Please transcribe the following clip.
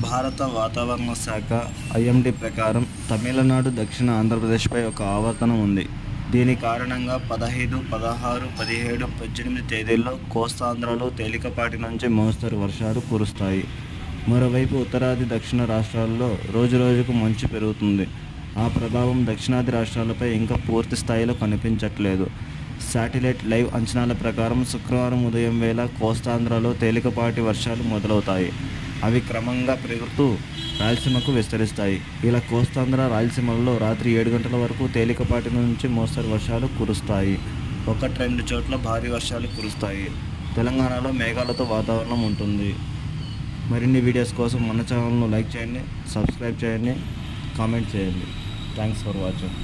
భారత వాతావరణ శాఖ ఐఎండీ ప్రకారం తమిళనాడు, దక్షిణ ఆంధ్రప్రదేశ్పై ఒక ఆవర్తనం ఉంది. దీని కారణంగా 15, 16, 17, 18 తేదీల్లో కోస్తాంధ్రలో తేలికపాటి నుంచి మోస్తరు వర్షాలు కురుస్తాయి. మరోవైపు ఉత్తరాది, దక్షిణ రాష్ట్రాల్లో రోజురోజుకు మంచు పెరుగుతుంది. ఆ ప్రభావం దక్షిణాది రాష్ట్రాలపై ఇంకా పూర్తి స్థాయిలో కనిపించట్లేదు. శాటిలైట్ లైవ్ అంచనాల ప్రకారం శుక్రవారం ఉదయం వేళ కోస్తాంధ్రలో తేలికపాటి వర్షాలు మొదలవుతాయి. అవి క్రమంగా పెరుగుతూ రాయలసీమకు విస్తరిస్తాయి. ఇలా కోస్తాంధ్ర, రాయలసీమలలో రాత్రి 7 గంటల వరకు తేలికపాటి నుంచి మోస్తరు వర్షాలు కురుస్తాయి. 1-2 చోట్ల భారీ వర్షాలు కురుస్తాయి. తెలంగాణలో మేఘాలతో వాతావరణం ఉంటుంది. మరిన్ని వీడియోస్ కోసం మన ఛానల్ను లైక్ చేయండి, సబ్స్క్రైబ్ చేయండి, కామెంట్ చేయండి. Thanks for watching.